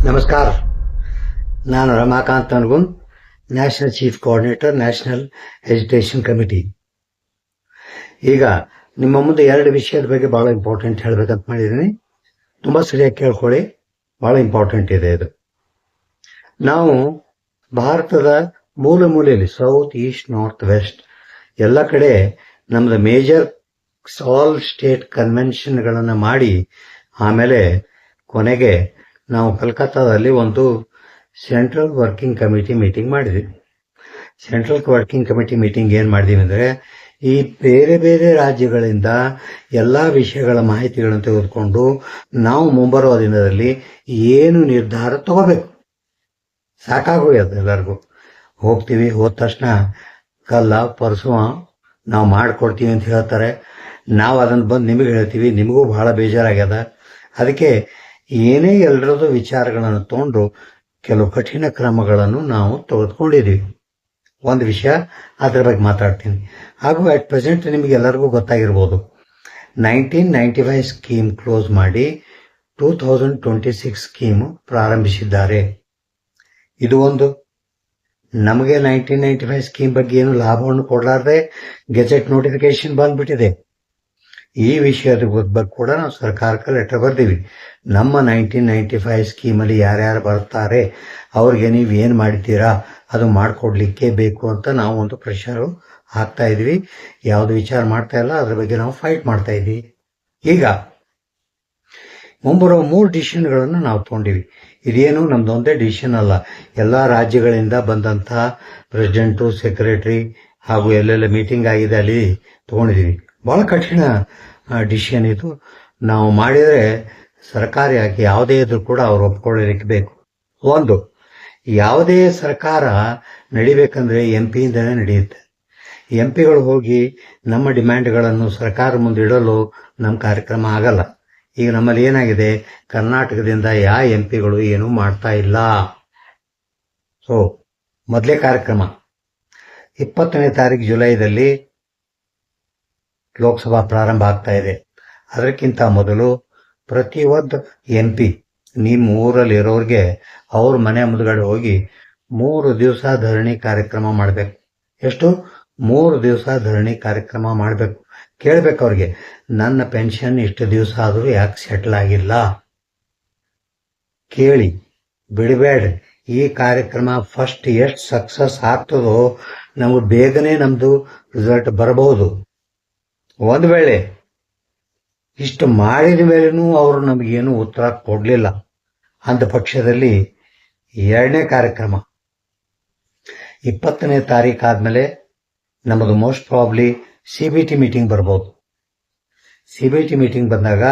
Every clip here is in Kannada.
ನಮಸ್ಕಾರ. ನಾನು Ramakant Angun, national chief coordinator, national education committee. ಈಗ ನಿಮ್ಮ ಮುಂದೆ ಎರಡು ವಿಷಯದ ಬಗ್ಗೆ ಬಹಳ ಇಂಪಾರ್ಟೆಂಟ್ ಹೇಳಬೇಕಂತ ಮಾಡಿದ್ದೀನಿ. ತುಂಬಾ ಸರಿಯಾಗಿ ಕೇಳ್ಕೊಳ್ಳಿ, ಬಹಳ ಇಂಪಾರ್ಟೆಂಟ್ ಇದೆ ಇದು. ನಾವು ಭಾರತದ ಮೂಲೆಯಲ್ಲಿ ಸೌತ್, ಈಸ್ಟ್, ನಾರ್ತ್, ವೆಸ್ಟ್ ಎಲ್ಲ ಕಡೆ ನಮ್ದು ಮೇಜರ್ ಆಲ್ ಸ್ಟೇಟ್ ಕನ್ವೆನ್ಷನ್ಗಳನ್ನು ಮಾಡಿ ಆಮೇಲೆ ಕೊನೆಗೆ ನಾವು ಕಲ್ಕತ್ತಾದಲ್ಲಿ ಒಂದು ಸೆಂಟ್ರಲ್ ವರ್ಕಿಂಗ್ ಕಮಿಟಿ ಮೀಟಿಂಗ್ ಮಾಡಿದ್ವಿ. ಸೆಂಟ್ರಲ್ ವರ್ಕಿಂಗ್ ಕಮಿಟಿ ಮೀಟಿಂಗ್ ಏನು ಮಾಡಿದೀವಿ ಅಂದರೆ, ಈ ಬೇರೆ ಬೇರೆ ರಾಜ್ಯಗಳಿಂದ ಎಲ್ಲ ವಿಷಯಗಳ ಮಾಹಿತಿಗಳನ್ನು ತೆಗೆದುಕೊಂಡು ನಾವು ಮುಂಬರುವ ದಿನದಲ್ಲಿ ಏನು ನಿರ್ಧಾರ ತಗೋಬೇಕು. ಸಾಕಾಗೋಯ್ತು ಎಲ್ಲರಿಗೂ. ಹೋಗ್ತೀವಿ, ಹೋದ ತಕ್ಷಣ ಕಲ್ಲ ಪರಸುವ ನಾವು ಮಾಡಿಕೊಡ್ತೀವಿ ಅಂತ ಹೇಳ್ತಾರೆ. ನಾವು ಅದನ್ನು ಬಂದು ನಿಮಗೆ ಹೇಳ್ತೀವಿ, ನಿಮಗೂ ಬಹಳ ಬೇಜಾರಾಗ್ಯದ. ಅದಕ್ಕೆ ಏನೇ ಎಲ್ಲರದ್ದು ವಿಚಾರಗಳನ್ನು ತಗೊಂಡು ಕೆಲವು ಕಠಿಣ ಕ್ರಮಗಳನ್ನು ನಾವು ತೆಗೆದುಕೊಂಡಿದ್ದೀವಿ. ಒಂದು ವಿಷಯ ಅದರ ಬಗ್ಗೆ ಮಾತಾಡ್ತೀನಿ. ಹಾಗೂ ಅಟ್ ಪ್ರೆಸೆಂಟ್ ನಿಮಗೆಲ್ಲರಿಗೂ ಗೊತ್ತಾಗಿರ್ಬೋದು, 1995 ಸ್ಕೀಮ್ ಕ್ಲೋಸ್ ಮಾಡಿ 2026 ಸ್ಕೀಮು ಪ್ರಾರಂಭಿಸಿದ್ದಾರೆ. ಇದು ಒಂದು ನಮಗೆ 1995 ಸ್ಕೀಮ್ ಬಗ್ಗೆ ಏನು ಲಾಭವನ್ನು ಕೊಡಲಾರದೆ ಗೆಜೆಟ್ ನೋಟಿಫಿಕೇಶನ್ ಬಂದ್ಬಿಟ್ಟಿದೆ. ಈ ವಿಷಯದ ಬಗ್ಗೆ ಕೂಡ ನಾವು ಸರ್ಕಾರಕ್ಕೆ ಲೆಟರ್ ಬರ್ತೀವಿ. ನಮ್ಮ 1995 ಸ್ಕೀಮಲ್ಲಿ ಯಾರ್ಯಾರು ಬರ್ತಾರೆ ಅವ್ರಿಗೆ ನೀವು ಏನು ಮಾಡಿದ್ದೀರಾ ಅದು ಮಾಡಿಕೊಡ್ಲಿಕ್ಕೆ ಬೇಕು ಅಂತ ನಾವು ಒಂದು ಪ್ರೆಷರ್ ಹಾಕ್ತಾ ಇದ್ವಿ. ಯಾವುದು ವಿಚಾರ ಮಾಡ್ತಾ ಇಲ್ಲ, ಅದ್ರ ಬಗ್ಗೆ ನಾವು ಫೈಟ್ ಮಾಡ್ತಾ ಇದ್ವಿ. ಈಗ ಮುಂಬರುವ 3 ಡಿಸಿಷನ್ಗಳನ್ನು ನಾವು ತಗೊಂಡಿವಿ. ಇದೇನು ನಮ್ದೊಂದೇ ಡಿಸಿಷನ್ ಅಲ್ಲ, ಎಲ್ಲ ರಾಜ್ಯಗಳಿಂದ ಬಂದಂತಹ ಪ್ರೆಸಿಡೆಂಟು, ಸೆಕ್ರೆಟರಿ ಹಾಗೂ ಎಲ್ಲೆಲ್ಲ ಮೀಟಿಂಗ್ ಆಗಿದೆ ಅಲ್ಲಿ ತಗೊಂಡಿದ್ದೀವಿ. ಬಹಳ ಕಠಿಣ ಡಿಸಿಷನ್ ಇದು. ನಾವು ಮಾಡಿದರೆ ಸರ್ಕಾರಿಯಾಗಿ ಯಾವುದೇ ಇದ್ರೂ ಕೂಡ ಅವ್ರು ಒಪ್ಕೊಳ್ಳಲಿಕ್ಕೆ ಬೇಕು. ಒಂದು, ಯಾವುದೇ ಸರ್ಕಾರ ನಡಿಬೇಕಂದ್ರೆ MP ಇಂದನೇ ನಡೆಯುತ್ತೆ. MP ಗಳು ಹೋಗಿ ನಮ್ಮ ಡಿಮ್ಯಾಂಡ್ಗಳನ್ನು ಸರ್ಕಾರ ಮುಂದೆ ಇಡಲು ನಮ್ಮ ಕಾರ್ಯಕ್ರಮ ಆಗಲ್ಲ. ಈಗ ನಮ್ಮಲ್ಲಿ ಏನಾಗಿದೆ, ಕರ್ನಾಟಕದಿಂದ ಯಾವ MP ಗಳು ಏನೂ ಮಾಡ್ತಾ ಇಲ್ಲ. ಸೊ ಮೊದಲೇ ಕಾರ್ಯಕ್ರಮ 20ನೇ ತಾರೀಕು ಜುಲೈದಲ್ಲಿ ಲೋಕಸಭಾ ಪ್ರಾರಂಭ ಆಗ್ತಾ ಇದೆ. ಅದಕ್ಕಿಂತ ಮೊದಲು ಪ್ರತಿಯೊಂದು MP ನಿಮ್ಮ ಊರಲ್ಲಿ ಇರೋರಿಗೆ ಅವ್ರ ಮನೆ ಮುಂದ್ಗಡೆ ಹೋಗಿ 3 ದಿವಸ ಧರಣಿ ಕಾರ್ಯಕ್ರಮ ಮಾಡಬೇಕು. ಎಷ್ಟು? 3 ದಿವಸ ಧರಣಿ ಕಾರ್ಯಕ್ರಮ ಮಾಡಬೇಕು. ಕೇಳಬೇಕು ಅವ್ರಿಗೆ, ನನ್ನ ಪೆನ್ಷನ್ ಇಷ್ಟು ದಿವಸ ಆದರೂ ಯಾಕೆ ಸೆಟ್ಲ್ ಆಗಿಲ್ಲ? ಕೇಳಿ, ಬಿಡಬೇಡ್ರಿ. ಈ ಕಾರ್ಯಕ್ರಮ ಫಸ್ಟ್ ಎಷ್ಟು ಸಕ್ಸಸ್ ಆಗ್ತದೋ ನಮಗೆ ಬೇಗನೆ ನಮ್ದು ರಿಸಲ್ಟ್ ಬರಬಹುದು. ಒಂದು ವೇಳೆ ಇಷ್ಟು ಮಾಡಿದ ಮೇಲೂ ಅವರು ನಮಗೇನು ಉತ್ತರ ಕೊಡಲಿಲ್ಲ ಅಂದ ಪಕ್ಷದಲ್ಲಿ 2ನೇ ಕಾರ್ಯಕ್ರಮ 20ನೇ ತಾರೀಕು ಆದಮೇಲೆ ನಮ್ಮದು ಮೋಸ್ಟ್ ಪ್ರಾಬ್ಲಿ CBT ಮೀಟಿಂಗ್ ಬರ್ಬೋದು. CBT ಮೀಟಿಂಗ್ ಬಂದಾಗ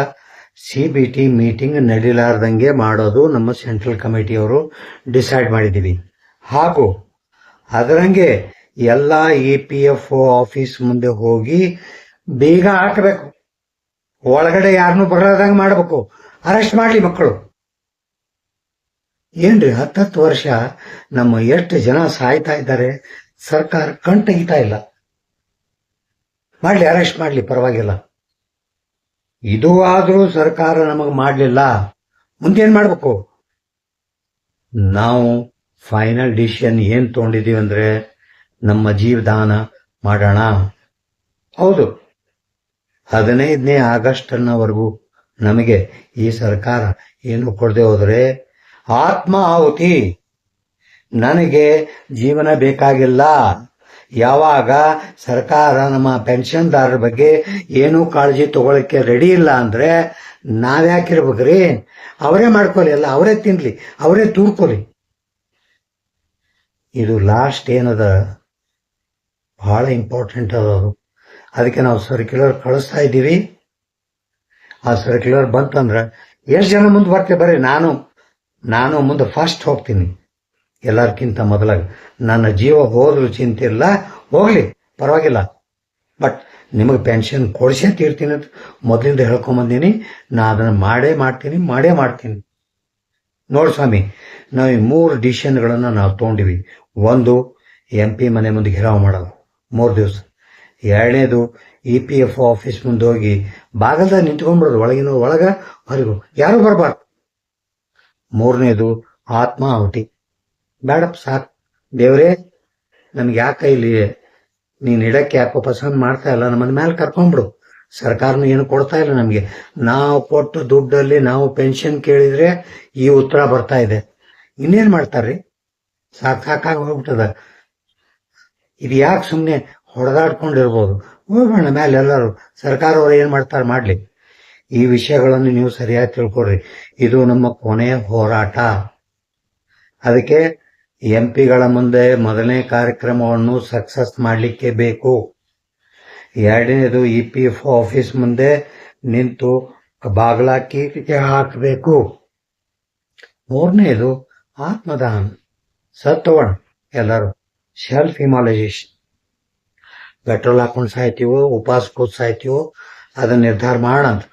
CBT ಮೀಟಿಂಗ್ ನಡೀಲಾರ್ದಂಗೆ ಮಾಡೋದು ನಮ್ಮ ಸೆಂಟ್ರಲ್ ಕಮಿಟಿಯವರು ಡಿಸೈಡ್ ಮಾಡಿದ್ದೀವಿ. ಹಾಗೂ ಅದರಂಗೆ ಎಲ್ಲ EPFO ಆಫೀಸ್ ಮುಂದೆ ಹೋಗಿ ಬೇಗ ಹಾಕಬೇಕು. ಒಳಗಡೆ ಯಾರನ್ನೂ ಬರಲಾರ್ದಂಗೆ ಮಾಡಬೇಕು. ಅರೆಸ್ಟ್ ಮಾಡಲಿ ಮಕ್ಕಳು. ಏನ್ರಿ 10 ವರ್ಷ ನಮ್ಮ ಎಷ್ಟು ಜನ ಸಾಯ್ತಾ ಇದ್ದಾರೆ, ಸರ್ಕಾರ ಕಣ್ ತೆಗಿತಾ ಇಲ್ಲ. ಮಾಡಲಿ, ಅರೆಸ್ಟ್ ಮಾಡಲಿ, ಪರವಾಗಿಲ್ಲ. ಇದು ಆದರೂ ಸರ್ಕಾರ ನಮಗೆ ಮಾಡಲಿಲ್ಲ, ಮುಂದೇನು ಮಾಡಬೇಕು? ನಾವು ಫೈನಲ್ ಡಿಸಿಷನ್ ಏನು ತಗೊಂಡಿದ್ದೀವಿ ಅಂದರೆ, ನಮ್ಮ ಜೀವದಾನ ಮಾಡೋಣ. ಹೌದು, 15ನೇ ಆಗಸ್ಟ್ನವರೆಗೂ ನಮಗೆ ಈ ಸರ್ಕಾರ ಏನು ಕೊಡದೆ ಹೋದರೆ ಆತ್ಮ ಆಹುತಿ. ನನಗೆ ಜೀವನ ಬೇಕಾಗಿಲ್ಲ. ಯಾವಾಗ ಸರ್ಕಾರ ನಮ್ಮ ಪೆನ್ಷನ್ದಾರರ ಬಗ್ಗೆ ಏನೂ ಕಾಳಜಿ ತಗೊಳ್ಳಕ್ಕೆ ರೆಡಿ ಇಲ್ಲ ಅಂದರೆ ನಾವ್ಯಾಕಿರ್ಬೇಕ್ರಿ? ಅವರೇ ಮಾಡ್ಕೊಳ್ಳಿ, ಎಲ್ಲ ಅವರೇ ತಿನ್ಲಿ, ಅವರೇ ತೂರ್ಕೊಳ್ಳಿ. ಇದು ಲಾಸ್ಟ್ ಏನದ ಬಹಳ ಇಂಪಾರ್ಟೆಂಟ್ ಅದದು. ಅದಕ್ಕೆ ನಾವು ಸರ್ಕ್ಯುಲರ್ ಕಳಿಸ್ತಾ ಇದ್ದೀವಿ. ಆ ಸರ್ಕ್ಯುಲರ್ ಬಂತಂದ್ರೆ ಎಷ್ಟು ಜನ ಮುಂದೆ ಬರ್ತೀವಿ? ಬರ್ರಿ, ನಾನು ಮುಂದೆ ಫಸ್ಟ್ ಹೋಗ್ತೀನಿ ಎಲ್ಲರಿಗಿಂತ ಮೊದಲಾಗ. ನನ್ನ ಜೀವ ಹೋದ್ರೂ ಚಿಂತೆ ಇಲ್ಲ, ಹೋಗ್ಲಿ, ಪರವಾಗಿಲ್ಲ. ಬಟ್ ನಿಮಗೆ ಪೆನ್ಷನ್ ಕೊಡಿಸೇ ತೀರ್ತೀನಿ ಅಂತ ಮೊದಲಿಂದ ಹೇಳ್ಕೊಂಬಂದೀನಿ. ನಾ ಅದನ್ನು ಮಾಡೇ ಮಾಡ್ತೀನಿ. ನೋಡಿ ಸ್ವಾಮಿ, ನಾವು ಈ 3 ಡಿಸಿಷನ್ಗಳನ್ನು ನಾವು ತೊಗೊಂಡಿವಿ. ಒಂದು, MP ಮನೆ ಮುಂದೆ ಘೆರಾವ್ ಮಾಡೋದು 3 ದಿವಸ. 2ನೇದು EPFO ಆಫೀಸ್ ಮುಂದೆ ಹೋಗಿ ಬಾಗಲ್ದಾಗ ನಿಂತ್ಕೊಂಡ್ಬಿಡೋದು, ಒಳಗಿನ ಹೊರಗೆ ಯಾರು ಬರಬಾರ್ದು. ಮೂರನೇದು ಆತ್ಮಾಹುತಿ. ಬೇಡಪ್ಪ ಸಾಕು, ದೇವರೇ ನಮ್ಗೆ ಯಾಕೆ ಇಲ್ಲಿ ನೀನ್ ಇಡಕ್ಕೆ ಯಾಕೋ ಪಸಂದ್ ಮಾಡ್ತಾ ಇಲ್ಲ, ನಮ್ಮನ್ನ ಮೇಲೆ ಕರ್ಕೊಂಡ್ಬಿಡು. ಸರ್ಕಾರನು ಏನು ಕೊಡ್ತಾ ಇಲ್ಲ ನಮ್ಗೆ. ನಾವು ಕೊಟ್ಟು ದುಡ್ಡಲ್ಲಿ ನಾವು ಪೆನ್ಷನ್ ಕೇಳಿದ್ರೆ ಈ ಉತ್ತರ ಬರ್ತಾ ಇದೆ. ಇನ್ನೇನ್ ಮಾಡ್ತಾರ್ರಿ, ಸಾಕಾಗಿ ಹೋಗ್ಬಿಟ್ಟದ. ಇದು ಯಾಕೆ ಸುಮ್ನೆ ಹೊಡೆದಾಡ್ಕೊಂಡಿರ್ಬೋದು, ಹೋಗೋಣ ಮೇಲೆ ಎಲ್ಲರೂ. ಸರ್ಕಾರವರು ಏನ್ ಮಾಡ್ತಾರೆ ಮಾಡ್ಲಿ. ಈ ವಿಷಯಗಳನ್ನು ನೀವು ಸರಿಯಾಗಿ ತಿಳ್ಕೊಡ್ರಿ. ಇದು ನಮ್ಮ ಕೊನೆಯ ಹೋರಾಟ. ಅದಕ್ಕೆ ಎಂಪಿಗಳ ಮುಂದೆ ಮೊದಲನೇ ಕಾರ್ಯಕ್ರಮವನ್ನು ಸಕ್ಸಸ್ ಮಾಡಲಿಕ್ಕೆ ಬೇಕು. ಎರಡನೇದು EPF ಆಫೀಸ್ ಮುಂದೆ ನಿಂತು ಬಾಗ್ಲಾಕಿ ಹಾಕಬೇಕು. ಮೂರನೇದು ಆತ್ಮದಾನ, ಸತ್ತೋಣ ಎಲ್ಲರೂ. ಸೆಲ್ಫ್ ಇಮಾಲೈಸೇಷನ್, ಪೆಟ್ರೋಲ್ ಹಾಕೊಂಡು ಸಾಯ್ತೀವೋ ಉಪವಾಸ ಕೂತ್ ಸಾಯ್ತೀವೋ ಅದನ್ನ ನಿರ್ಧಾರ ಮಾಡಂತ.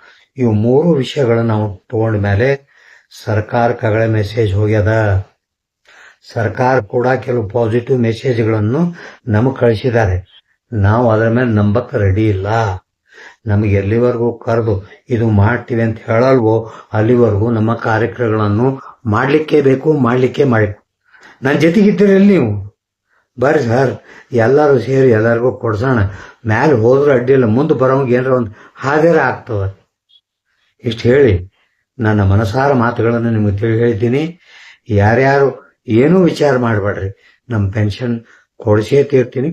ಇವು ಮೂರು ವಿಷಯಗಳು ನಾವು ತಗೊಂಡ ಮೇಲೆ ಸರ್ಕಾರಕ್ಕೆ ಮೆಸೇಜ್ ಹೋಗ್ಯದ. ಸರ್ಕಾರ ಕೂಡ ಕೆಲವು ಪಾಸಿಟಿವ್ ಮೆಸೇಜ್ಗಳನ್ನು ನಮಗೆ ಕಳಿಸಿದ್ದಾರೆ. ನಾವು ಅದರ ಮೇಲೆ ನಂಬಕ್ಕೆ ರೆಡಿ ಇಲ್ಲ. ನಮಗೆ ಎಲ್ಲಿವರೆಗೂ ಕರೆದು ಇದು ಮಾಡ್ತೀವಿ ಅಂತ ಹೇಳಲ್ವೋ ಅಲ್ಲಿವರೆಗೂ ನಮ್ಮ ಕಾರ್ಯಕ್ರಮಗಳನ್ನು ಮಾಡಲಿಕ್ಕೆ ಬೇಕು, ಮಾಡಲಿಕ್ಕೆ ಮಾಡಿ. ನನ್ನ ಜೊತೆಗಿದ್ದೀರಲ್ಲ ನೀವು, ಬರ್ರಿ ಸರ್ ಎಲ್ಲರೂ ಸೇರಿ ಎಲ್ಲರಿಗೂ ಕೊಡ್ಸೋಣ. ಮ್ಯಾಲೆ ಹೋದ್ರೂ ಅಡ್ಡಿಲ್ಲ, ಮುಂದೆ ಬರೋಂಗ ಏನಾರ ಒಂದು ಹಾದಿರ ಆಗ್ತದ. ಇಷ್ಟು ಹೇಳಿ ನನ್ನ ಮನಸಾರ ಮಾತುಗಳನ್ನು ನಿಮಗೆ ತಿಳಿ ಹೇಳಿದ್ದೀನಿ. ಯಾರ್ಯಾರು ಏನೂ ವಿಚಾರ ಮಾಡಬೇಡ್ರಿ. ನಮ್ಮ ಪೆನ್ಷನ್ ಕೊಡಿಸೇ ತೀರ್ತೀನಿ.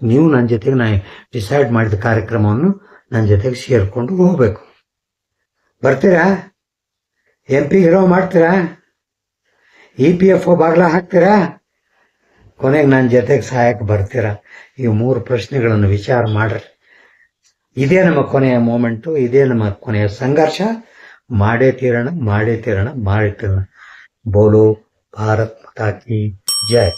ನೀವು ನನ್ನ ಜೊತೆಗೆ ನಾ ಡಿಸೈಡ್ ಮಾಡಿದ ಕಾರ್ಯಕ್ರಮವನ್ನು ನನ್ನ ಜೊತೆಗೆ ಸೇರ್ಕೊಂಡು ಹೋಗ್ಬೇಕು. ಬರ್ತೀರಾ? MP ಇರೋ ಮಾಡ್ತೀರಾ? EPF ಬಾಗ್ಲ ಹಾಕ್ತೀರಾ? ಕೊನೆಗೆ ನನ್ನ ಜೊತೆಗೆ ಸಹಾಯಕ್ಕೆ ಬರ್ತೀರಾ? ಈ ಮೂರು ಪ್ರಶ್ನೆಗಳನ್ನು ವಿಚಾರ ಮಾಡ್ರಿ. ಇದೇ ನಮ್ಮ ಕೊನೆಯ ಮೂಮೆಂಟು, ಇದೇ ನಮ್ಮ ಕೊನೆಯ ಸಂಘರ್ಷ. ಮಾಡೇ ತೀರೋಣ. ಬೋಲೋ ಭಾರತ್ ಮಾತಾ ಕಿ ಜೈ.